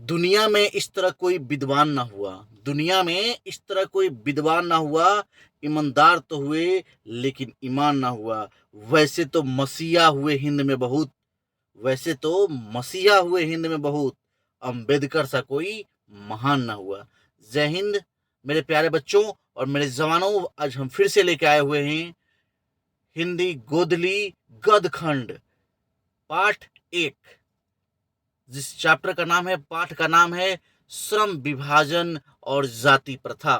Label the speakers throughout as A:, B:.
A: दुनिया में इस तरह कोई विद्वान ना हुआ, दुनिया में इस तरह कोई विद्वान ना हुआ, ईमानदार तो हुए लेकिन ईमान ना हुआ। वैसे तो मसीहा हुए हिंद में बहुत, वैसे तो मसीहा हुए हिंद में बहुत, अंबेडकर सा कोई महान ना हुआ। जय हिंद मेरे प्यारे बच्चों और मेरे जवानों। आज हम फिर से लेके आए हुए हैं हिंदी गोदली गदखंड पाठ 1, जिस चैप्टर का नाम है, पाठ का नाम है श्रम विभाजन और जाति प्रथा।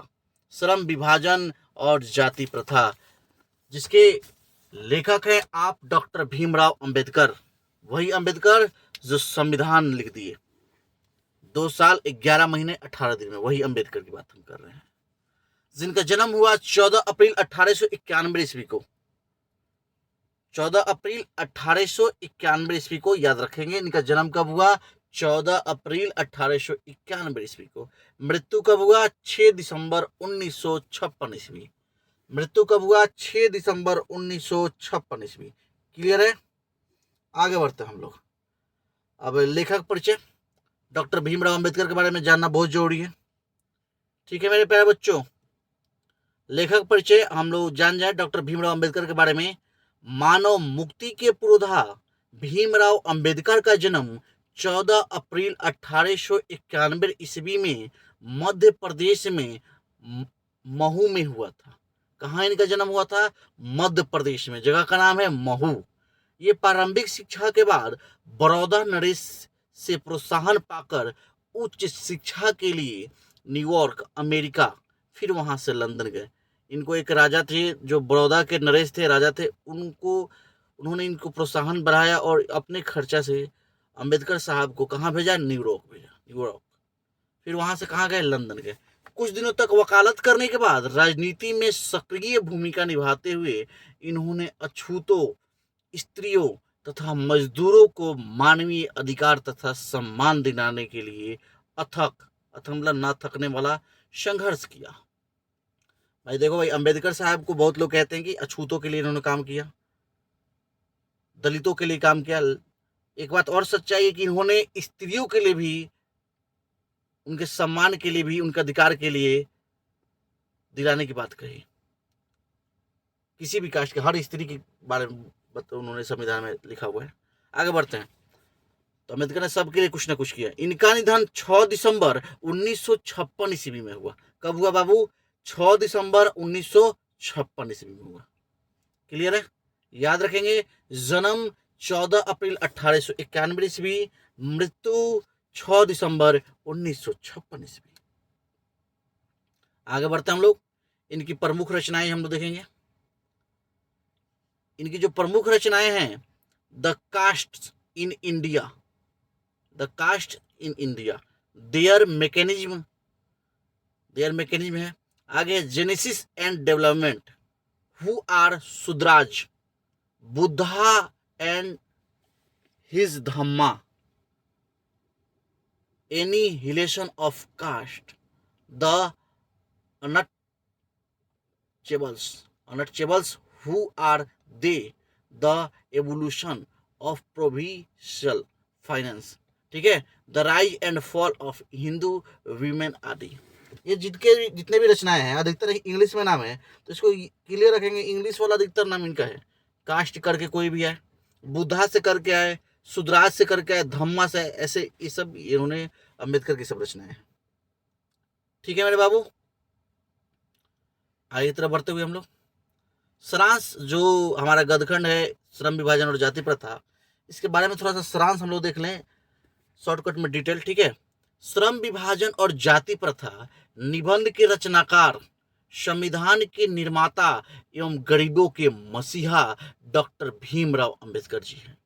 A: श्रम विभाजन और जाति प्रथा, जिसके लेखक हैं आप डॉक्टर भीमराव अंबेडकर, वही अंबेडकर जो संविधान लिख दिए 2 साल 11 महीने 18 दिन में, वही अंबेडकर की बात हम कर रहे हैं, जिनका जन्म हुआ 14 अप्रैल 1891 ईस्वी को। 14 अप्रैल 1891 ईस्वी को याद रखेंगे। इनका जन्म कब हुआ? 14 अप्रैल 1891 ईस्वी को। मृत्यु कब हुआ? 6 दिसंबर 1956 ईस्वी। मृत्यु कब हुआ? 6 दिसंबर 1956 ईस्वी। क्लियर है? आगे बढ़ते हैं हम लोग। अब लेखक परिचय। डॉक्टर भीमराव अंबेडकर के बारे में जानना बहुत जरूरी है। ठीक है मेरे प्यारे बच्चों, लेखक परिचय हम लोग जान जाए डॉक्टर भीमराव अंबेडकर के बारे में। मानव मुक्ति के पुरोधा भीमराव अंबेडकर का जन्म 14 अप्रैल 1891 ईस्वी में मध्य प्रदेश में महू में हुआ था। कहाँ इनका जन्म हुआ था? मध्य प्रदेश में। जगह का नाम है महू। ये प्रारंभिक शिक्षा के बाद बड़ौदा नरेश से प्रोत्साहन पाकर उच्च शिक्षा के लिए न्यूयॉर्क अमेरिका, फिर वहां से लंदन गए। इनको एक राजा थे जो बड़ौदा के नरेश थे, राजा थे, उन्होंने इनको प्रोत्साहन बढ़ाया और अपने खर्चा से अंबेडकर साहब को कहाँ भेजा? न्यूयॉर्क भेजा, न्यूयॉर्क। फिर वहां से कहाँ गए? लंदन गए। कुछ दिनों तक वकालत करने के बाद राजनीति में सक्रिय भूमिका निभाते हुए इन्होंने अछूतों, स्त्रियों तथा मजदूरों को मानवीय अधिकार तथा सम्मान दिलाने के लिए अथक मतलब ना थकने वाला संघर्ष किया। भाई देखो भाई, अंबेडकर साहब को बहुत लोग कहते हैं कि अछूतों के लिए इन्होंने काम किया, दलितों के लिए काम किया। एक बात और सच्चाई है कि इन्होंने स्त्रियों के लिए भी, उनके सम्मान के लिए भी, उनके अधिकार के लिए दिलाने की बात कही। किसी भी कास्ट के हर स्त्री के बारे में उन्होंने संविधान में लिखा हुआ है। आगे बढ़ते हैं। तो अम्बेडकर ने सबके लिए कुछ ना कुछ किया। इनका निधन 6 दिसंबर 1956 ईस्वी में हुआ। कब हुआ बाबू? 6 दिसंबर 1956 ईस्वी में हुआ। क्लियर है? याद रखेंगे। जन्म 14 अप्रैल 1891 ईस्वी, मृत्यु 6 दिसंबर 1956 ईस्वी। आगे बढ़ते हैं हम लोग। इनकी प्रमुख रचनाएं हम लोग देखेंगे। इनकी जो प्रमुख रचनाएं हैं, the caste in India, the caste in India, their mechanism है। आगे genesis and development, who are Shudras, Buddha and his Dhamma, annihilation of caste, the untouchables, who are they, the evolution of provincial finance, ठीक है, the rise and fall of Hindu women आदि। ये जितने भी रचनाएं हैं अधिकतर इंग्लिश में नाम है, तो इसको क्लियर रखेंगे। इंग्लिश वाला अधिकतर नाम इनका है। कास्ट करके कोई भी आए, बुद्धा से करके आए, सुधराज से करके आए, धम्मा से, ऐसे ये सब इन्होंने अम्बेडकर की सब रचनाएं। ठीक है मेरे बाबू, आगे तरफ बढ़ते हुए हम लोग सारांश, जो हमारा गदखंड है श्रम विभाजन और जाति प्रथा, इसके बारे में थोड़ा सा सारांश हम लोग देख लें शॉर्टकट में, डिटेल। ठीक है। श्रम विभाजन और जाति प्रथा निबंध के रचनाकार, संविधान के निर्माता एवं गरीबों के मसीहा डॉक्टर भीमराव अंबेडकर जी हैं।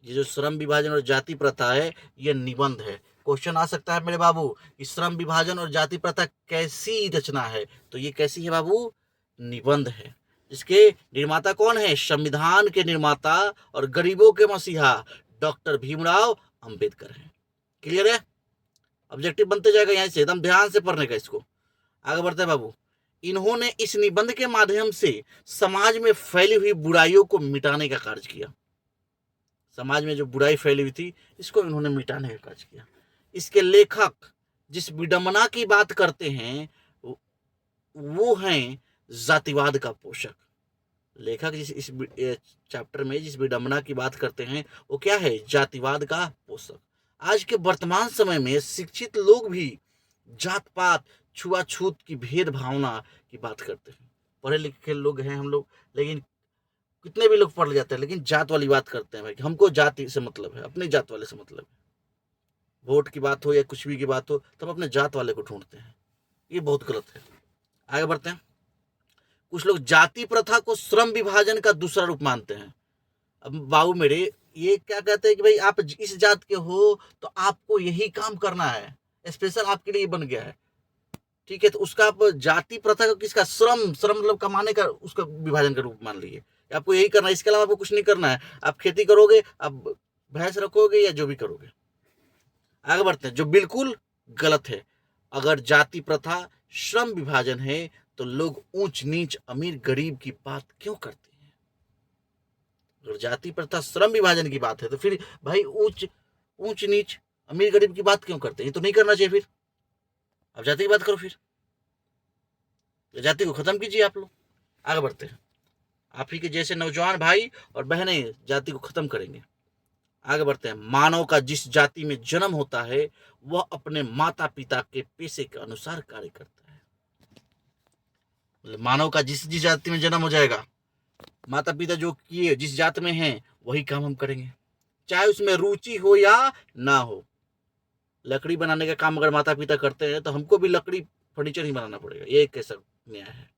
A: ये जो श्रम विभाजन और जाति प्रथा है, ये निबंध है। क्वेश्चन आ सकता है मेरे बाबू, श्रम विभाजन और जाति प्रथा कैसी रचना है? तो ये कैसी है बाबू? निबंध है। इसके निर्माता कौन है? संविधान के निर्माता और गरीबों के मसीहा डॉक्टर भीमराव अंबेडकर हैं। क्लियर है? ऑब्जेक्टिव बनते जाएगा यहां से, एकदम ध्यान से पढ़ने का इसको। आगे बढ़ते हैं बाबू। इन्होंने इस निबंध के माध्यम से समाज में फैली हुई बुराइयों को मिटाने का कार्य किया। समाज में जो बुराई फैली हुई थी, इसको इन्होंने मिटाने का कार्य किया। इसके लेखक जिस विडंबना की बात करते हैं वो हैं जातिवाद का पोषक। लेखक जिस इस चैप्टर में जिस विडंबना की बात करते हैं वो क्या है? जातिवाद का पोषक। आज के वर्तमान समय में शिक्षित लोग भी जात पात छुआछूत की भेद भावना की बात करते हैं। पढ़े लिखे लोग हैं हम लोग, लेकिन कितने भी लोग पढ़ जाते हैं लेकिन जात वाली बात करते हैं भाई, हमको जाति से मतलब है, अपनी जात वाले से मतलब है। वोट की बात हो या कुछ भी की बात हो तो हम अपने जात वाले को ढूंढते हैं, ये बहुत गलत है। आगे बढ़ते हैं। कुछ लोग जाति प्रथा को श्रम विभाजन का दूसरा रूप मानते हैं। अब बाबू मेरे ये क्या कहते हैं कि भाई आप इस जात के हो तो आपको यही काम करना है, स्पेशल आपके लिए बन गया है, ठीक है। तो उसका आप जाति प्रथा को किसका? श्रम, श्रम मतलब कमाने का, उसका विभाजन का रूप मान लीजिए। आपको यही करना है, इसके अलावा आपको कुछ नहीं करना है। आप खेती करोगे, आप भैंस रखोगे या जो भी करोगे। आगे बढ़ते हैं, जो बिल्कुल गलत है। अगर जाति प्रथा श्रम विभाजन है तो लोग ऊंच नीच अमीर गरीब की बात क्यों करते हैं? अगर जाति प्रथा श्रम विभाजन की बात है तो फिर भाई ऊंच नीच अमीर गरीब की बात क्यों करते हैं? तो नहीं करना चाहिए। फिर अब जाति की बात करो, फिर जाति को खत्म कीजिए आप लोग। आगे बढ़ते हैं। आप ही के जैसे नौजवान भाई और बहनें जाति को खत्म करेंगे। आगे बढ़ते हैं। मानव का जिस जाति में जन्म होता है वह अपने माता पिता के पेशे के अनुसार कार्य करता है। मानव का जिस जिस जाति में जन्म हो जाएगा, माता पिता जो किए जिस जात में हैं वही काम हम करेंगे, चाहे उसमें रुचि हो या ना हो। लकड़ी बनाने का काम अगर माता पिता करते हैं तो हमको भी लकड़ी फर्नीचर ही बनाना पड़ेगा, ये कैसा न्याय है?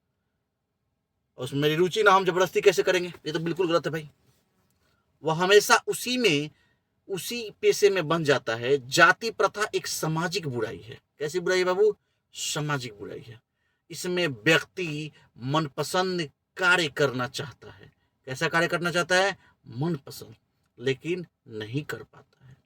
A: उसमें मेरी रुचि ना, हम जबरदस्ती कैसे करेंगे? ये तो बिल्कुल गलत है भाई। वह हमेशा उसी पेशे में बन जाता है। जाति प्रथा एक सामाजिक बुराई है। कैसी बुराई है बाबू? सामाजिक बुराई है। इसमें व्यक्ति मनपसंद कार्य करना चाहता है। कैसा कार्य करना चाहता है? मनपसंद, लेकिन नहीं कर पाता है।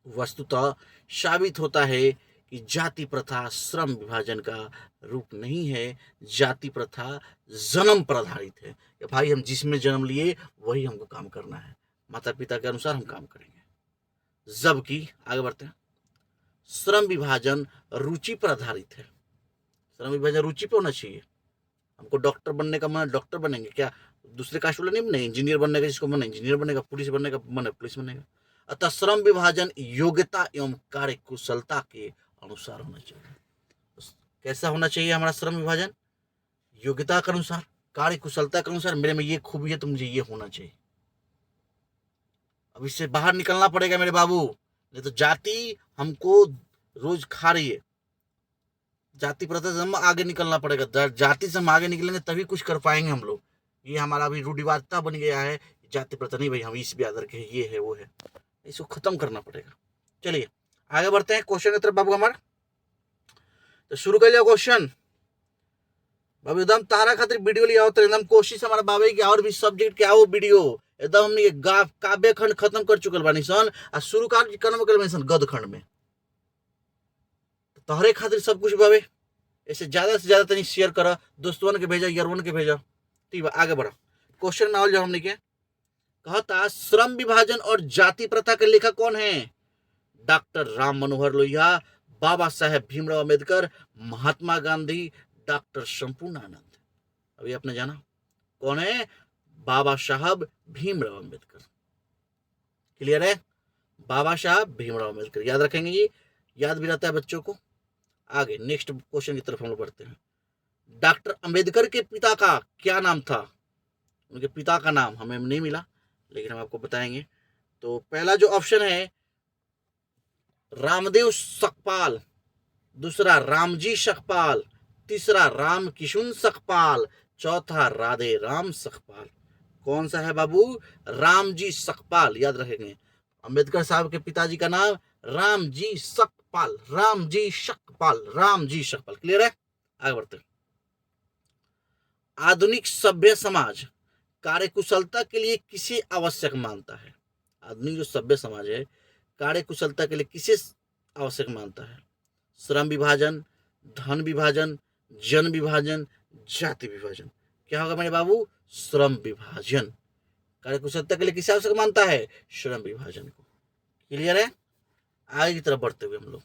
A: वस्तुतः साबित होता है कि जाति प्रथा श्रम विभाजन का रूप नहीं है। जाति प्रथा जन्म पर आधारित है कि भाई हम जिसमें जन्म लिए वही हमको काम करना है, माता पिता के अनुसार हम काम करेंगे। जबकि आगे बढ़ते हैं, श्रम विभाजन रुचि पर आधारित है। श्रम विभाजन रुचि पे होना चाहिए। हमको डॉक्टर बनने का मन है, डॉक्टर बनेंगे। क्या दूसरे कास्ट वाले नहीं बने? इंजीनियर बनने का जिसको मन है इंजीनियर बनेगा, पुलिस बनने का मन है पुलिस बनेगा। अतः श्रम विभाजन योग्यता एवं कार्य कुशलता के अनुसार होना चाहिए। कैसा होना चाहिए हमारा श्रम विभाजन? योग्यता के अनुसार, कार्य कुशलता के अनुसार। मेरे में ये खूबी है तो मुझे ये होना चाहिए। अब इससे बाहर निकलना पड़ेगा मेरे बाबू, नहीं तो जाति हमको रोज खा रही है। जाति प्रथा से हम आगे निकलना पड़ेगा। जाति से हम आगे निकलेंगे तभी कुछ कर पाएंगे हम लोग। ये हमारा अभी रूढ़िवादिता बन गया है, जाति प्रथा नहीं भाई, हम इस ब्यादर के ये है वो है, इसको खत्म करना पड़ेगा। चलिए आगे बढ़ते हैं क्वेश्चन की तरफ बाबू हमारा। तो शुरू कर लिया क्वेश्चन। बाबू एकदम तारा खातिर वीडियो लिया हो तो एकदम कोशिश हमारा बाबा की और भी सब्जेक्ट के आओ वीडियो। एकदम हमने काव्य खंड खत्म कर चुकल बानी सन और शुरू कर सन गद खंड में। तोहरे खातिर सब कुछ बाबे, ऐसे ज्यादा से ज्यादा तनी शेयर करा, दोस्तवन के भेजा, यारवन के भेजा। ठीक है आगे बढ़ा। क्वेश्चन में जो हमने क्या कहता, श्रम विभाजन और जाति प्रथा के लेखक कौन है? Doctor Ram Manohar Lohia, Baba Saheb Bhimrao Ambedkar, Mahatma Gandhi, doctor Sampurnanand. अभी आपने जाना कौन है? बाबा साहब भीमराव अम्बेडकर। क्लियर है? बाबा साहब भीमराव अम्बेडकर याद रखेंगे, ये याद भी रहता है बच्चों को। आगे नेक्स्ट क्वेश्चन की तरफ हम लोग बढ़ते हैं। डॉक्टर अंबेडकर के पिता का क्या नाम था? उनके पिता का नाम हमें नहीं मिला, लेकिन हम आपको बताएंगे। तो पहला जो ऑप्शन है रामदेव सकपाल, दूसरा रामजी सकपाल, तीसरा राम किशुन सकपाल, चौथा राधे राम सकपाल। कौन सा है बाबू? रामजी सकपाल। याद रखेंगे अंबेडकर साहब के पिताजी का नाम रामजी सकपाल, रामजी सकपाल, रामजी सकपाल। क्लियर है? आगे बढ़ते हैं। आधुनिक सभ्य समाज कार्यकुशलता के लिए किसे आवश्यक मानता है? आधुनिक जो सभ्य समाज है कार्यकुशलता के लिए किसे आवश्यक मानता है? श्रम विभाजन, धन विभाजन, जन विभाजन, जाति विभाजन। क्या होगा मेरे बाबू? श्रम विभाजन। कार्यकुशलता के लिए किसे आवश्यक मानता है? श्रम विभाजन को। क्लियर है? आगे की तरफ बढ़ते हुए हम लोग,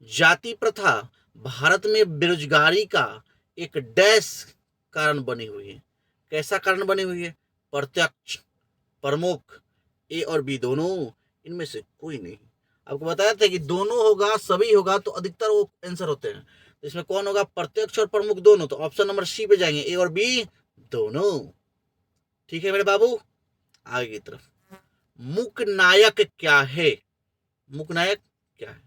A: जाति प्रथा भारत में बेरोजगारी का एक डैश कारण बनी हुई है। कैसा कारण बनी हुई है? प्रत्यक्ष, प्रमुख, ए और बी दोनों, इनमें से कोई नहीं। आपको बताया था कि दोनों होगा, सभी होगा तो अधिकतर वो आंसर होते हैं। तो इसमें कौन होगा? प्रत्यक्ष और प्रमुख दोनों। तो ऑप्शन नंबर सी पे जाएंगे, ए और बी दोनों। ठीक है मेरे बाबू, आगे की तरफ, मुख्य नायक क्या है? मुख्य नायक क्या है?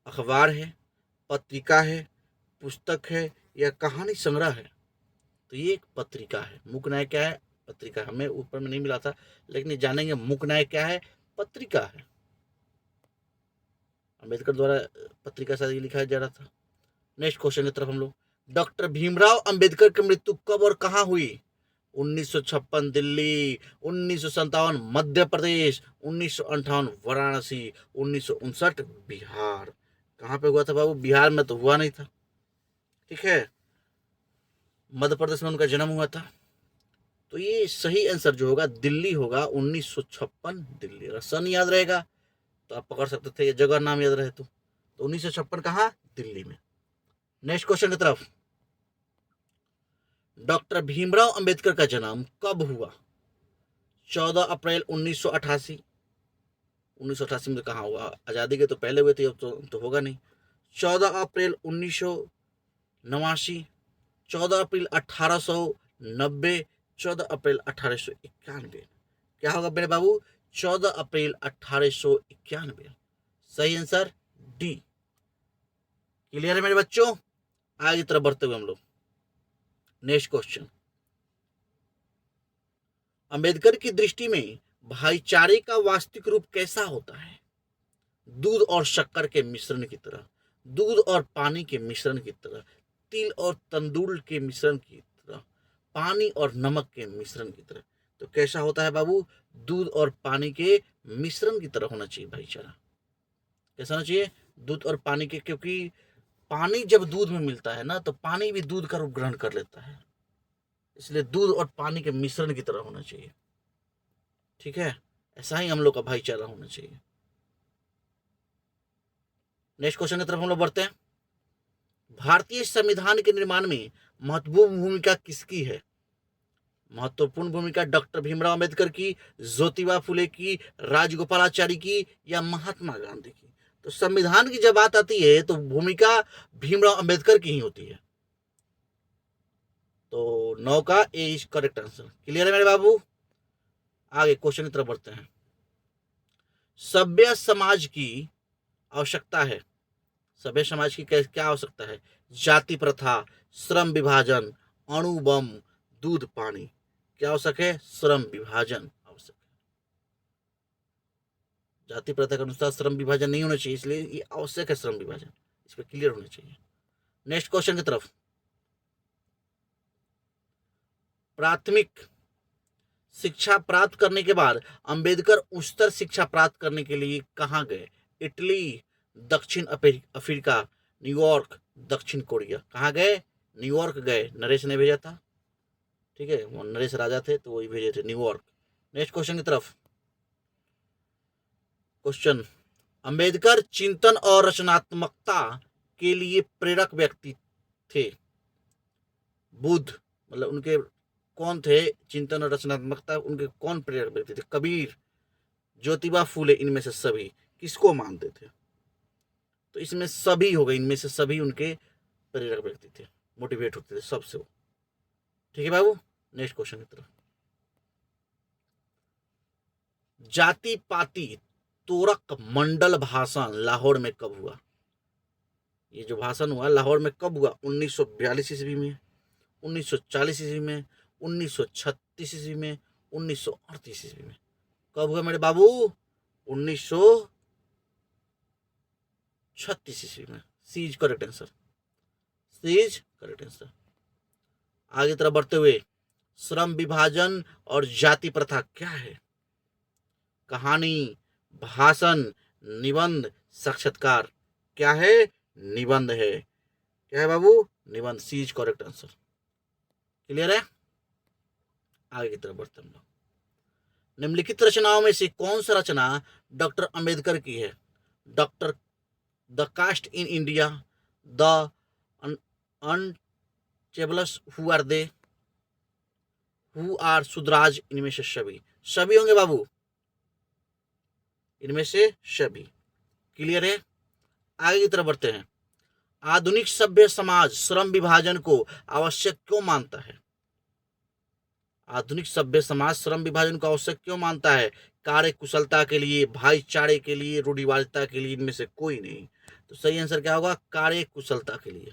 A: अखबार है, पत्रिका है, पुस्तक है, या कहानी संग्रह है? तो ये एक पत्रिका है। मुख्य नायक क्या है? पत्रिका। हमें ऊपर में नहीं मिला था, लेकिन ये जानेंगे मुख्य नायक क्या है? पत्रिका है। अम्बेडकर द्वारा पत्रिका शायद ये लिखा जा रहा था। नेक्स्ट क्वेश्चन की तरफ हम लोग, डॉक्टर भीमराव अंबेडकर की मृत्यु कब और कहाँ हुई? 1956 दिल्ली, 1957 मध्य प्रदेश, 1958 वाराणसी, 1959 बिहार। कहाँ पे हुआ था बाबू? बिहार में तो हुआ नहीं था। ठीक है, मध्य प्रदेश में उनका जन्म हुआ था। तो ये सही आंसर जो होगा दिल्ली होगा, 1956 दिल्ली। अगर सन याद रहेगा तो आप पकड़ सकते थे, ये जगह नाम याद रहे तो 1956 कहाँ? दिल्ली में। नेक्स्ट क्वेश्चन की तरफ, डॉक्टर भीमराव अंबेडकर का जन्म कब हुआ? 14 अप्रैल 1988। 1988 में कहाँ हुआ? आज़ादी के तो पहले हुए थे, अब तो होगा नहीं। 14 अप्रैल 1989, 14 अप्रैल 1890, 14 अप्रैल 1891। क्या होगा मेरे बाबू? 14 अप्रैल 1891। सही आंसर डी। क्लियर है मेरे बच्चों? आगे तरफ बढ़ते हुए हम लोग, नेक्स्ट क्वेश्चन, अंबेडकर की दृष्टि में भाईचारे का वास्तविक रूप कैसा होता है? दूध और शक्कर के मिश्रण की तरह, दूध और पानी के मिश्रण की तरह, तिल और तंदूर के मिश्रण की तरह, पानी और नमक के मिश्रण की तरह। तो कैसा होता है बाबू? दूध और पानी के मिश्रण की तरह होना चाहिए भाईचारा। कैसा होना चाहिए? दूध और पानी के, क्योंकि पानी जब दूध में मिलता है ना तो पानी भी दूध का रूप ग्रहण कर लेता है, इसलिए दूध और पानी के मिश्रण की तरह होना चाहिए। ठीक है, ऐसा ही हम लोग का भाईचारा होना चाहिए। नेक्स्ट क्वेश्चन की तरफ हम लोग बढ़ते हैं, भारतीय संविधान के निर्माण में महत्वपूर्ण भूमिका किसकी है? महत्वपूर्ण भूमिका डॉक्टर भीमराव अंबेडकर की, ज्योतिबा फुले की, राजगोपालाचारी की, या महात्मा गांधी की? तो संविधान की जब बात आती है तो भूमिका भीमराव अंबेडकर की ही होती है। तो 9 का ए इज करेक्ट आंसर। क्लियर है मेरे बाबू? आगे क्वेश्चन की तरफ बढ़ते हैं, सभ्य समाज की आवश्यकता है, सभ्य समाज की क्या आवश्यकता है? जाति प्रथा, श्रम विभाजन, अणु बम, दूध पानी। क्या आवश्यक है? श्रम विभाजन आवश्यक है। जाति प्रथा के अनुसार श्रम विभाजन नहीं होना चाहिए, इसलिए ये आवश्यक है श्रम विभाजन, इस पर क्लियर होना चाहिए। नेक्स्ट क्वेश्चन की तरफ, प्राथमिक शिक्षा प्राप्त करने के बाद अंबेडकर उच्चतर शिक्षा प्राप्त करने के लिए कहाँ गए? इटली, दक्षिण अफ्रीका, न्यूयॉर्क, दक्षिण कोरिया। कहाँ गए? न्यूयॉर्क गए, नरेश ने भेजा था। ठीक है, वो नरेश राजा थे तो वही भेजे थे, न्यूयॉर्क। नेक्स्ट क्वेश्चन की तरफ, क्वेश्चन, अंबेडकर चिंतन और रचनात्मकता के लिए प्रेरक व्यक्ति थे। बुद्ध, मतलब उनके कौन थे? चिंतन और रचनात्मकता उनके कौन प्रेरक व्यक्ति थे? कबीर, ज्योतिबा फूले, इनमें से सभी किसको मानते थे? तो इसमें सभी हो गए, इनमें से सभी उनके प्रेरक व्यक्ति थे, मोटिवेट होते थे सबसे वो। ठीक है बाबू, नेक्स्ट क्वेश्चन की तरफ, जाति पाति तोरक मंडल भाषण लाहौर में कब हुआ? ये जो भाषण हुआ लाहौर में कब हुआ? 1942 ईस्वी में, 1940 ईस्वी में, 1936 ईस्वी में, 1938 ईस्वी में। कब हुआ मेरे बाबू? 1936 ईस्वी में। C is correct answer, C is correct answer. आगे तरफ बढ़ते हुए, श्रम विभाजन और जाति प्रथा क्या है? कहानी, भाषण, निबंध, साक्षात्कार। क्या है? निबंध है। क्या है बाबू? निबंध। सी इज करेक्ट आंसर। क्लियर है? आगे की तरफ बढ़ते हम लोग, निम्नलिखित रचनाओं में से कौन सा रचना डॉक्टर अंबेडकर की है। Doctor the caste in India, the untouchables, who are they, who are Shudras, इनमें से सभी। सभी होंगे बाबू, इनमें से सभी। क्लियर है? आगे की तरफ बढ़ते हैं। आधुनिक सभ्य समाज श्रम विभाजन को आवश्यक क्यों मानता है? आधुनिक सभ्य समाज श्रम विभाजन को आवश्यक क्यों मानता है? कार्य कुशलता के लिए, भाईचारे के लिए, रूढ़िवादिता के लिए, इनमें से कोई नहीं। तो सही आंसर क्या होगा? कार्य कुशलता के लिए।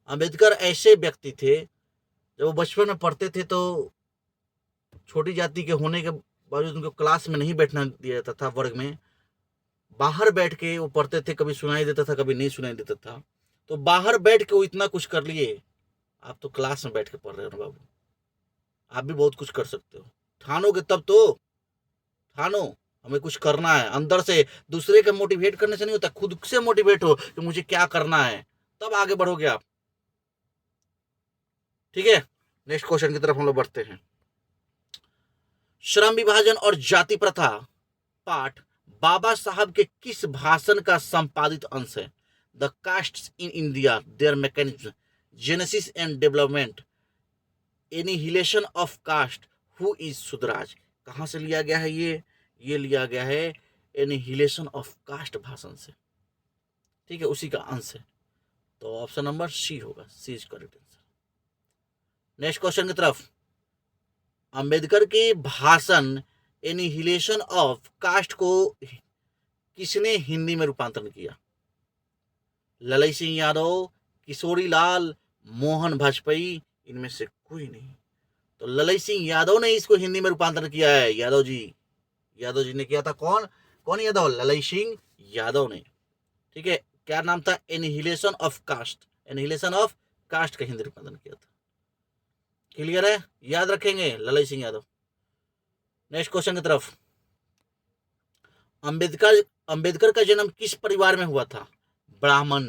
A: अंबेडकर ऐसे व्यक्ति थे, जब वो बचपन में पढ़ते थे तो छोटी जाति के होने के बावजूद उनको क्लास में नहीं बैठना दिया जाता था, वर्ग में बाहर बैठ के वो पढ़ते थे। कभी सुनाई देता था, कभी नहीं सुनाई देता था। तो बाहर बैठ के वो इतना कुछ कर लिए। आप तो क्लास में बैठ के पढ़ रहे हो ना बाबू, आप भी बहुत कुछ कर सकते हो। ठानोगे तब तो, ठानो हमें कुछ करना है अंदर से। दूसरे के मोटिवेट करने से नहीं होता, खुद से मोटिवेट हो कि मुझे क्या करना है, तब आगे बढ़ोगे आप। ठीक है, नेक्स्ट क्वेश्चन की तरफ हम लोग बढ़ते हैं। श्रम विभाजन और जाति प्रथा पाठ बाबा साहब के किस भाषण का संपादित अंश है? The caste in India, their mechanism, genesis and development, annihilation of caste, who is Shudras. कहां से लिया गया है ये लिया गया है एनिहिलेशन ऑफ कास्ट भाषण से। ठीक है, उसी का अंश है। तो ऑप्शन नंबर सी होगा, C is correct answer. Next question की तरफ। अंबेडकर के भाषण एनिहिलेशन ऑफ कास्ट को किसने हिंदी में रूपांतरण किया? ललई सिंह यादव, किशोरी लाल, मोहन वाजपेयी, इनमें से कोई नहीं। तो ललई सिंह यादव ने इसको हिंदी में रूपांतरण किया है। यादव जी ने किया था। कौन यादव? ललई सिंह यादव ने। ठीक है, क्या नाम था? Annihilation of caste, annihilation of caste का हिंदी रूपांतरण किया था। क्लियर है? याद रखेंगे, ललई सिंह यादव। नेक्स्ट क्वेश्चन की तरफ। अंबेडकर का जन्म किस परिवार में हुआ था? ब्राह्मण,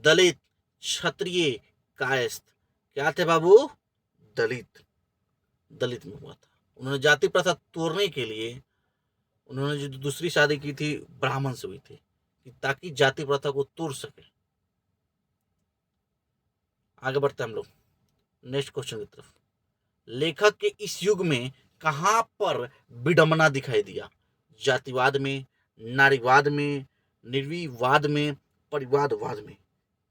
A: दलित, क्षत्रिय, कायस्थ। क्या थे बाबू? दलित में हुआ था। उन्होंने जाति प्रथा तोड़ने के लिए उन्होंने जो दूसरी शादी की थी ब्राह्मण से हुई थी, ताकि जाति प्रथा को तोड़ सके। आगे बढ़ते हैं हम लोग नेक्स्ट क्वेश्चन की तरफ। लेखक के इस युग में कहां पर विडंबना दिखाई दिया? जातिवाद में, नारीवाद में, निर्विवाद में, परिवारवाद में।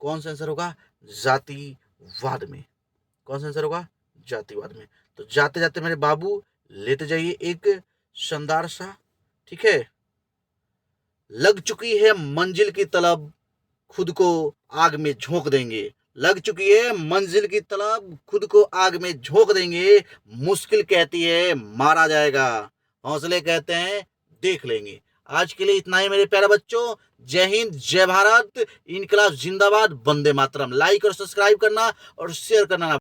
A: कौन सा आंसर होगा? जातिवाद में। कौन सा आंसर होगा? जातिवाद में। तो जाते जाते मेरे बाबू लेते जाइए एक शानदार सा। ठीक है, लग चुकी है मंजिल की तलब, खुद को आग में झोंक देंगे। लग चुकी है मंजिल की तलब, खुद को आग में झोंक देंगे। मुश्किल कहती है मारा जाएगा, हौसले कहते हैं देख लेंगे। आज के लिए इतना ही मेरे प्यारे बच्चों। जय हिंद, जय भारत, इनकलाब जिंदाबाद, वंदे मातरम। लाइक और सब्सक्राइब करना और शेयर करना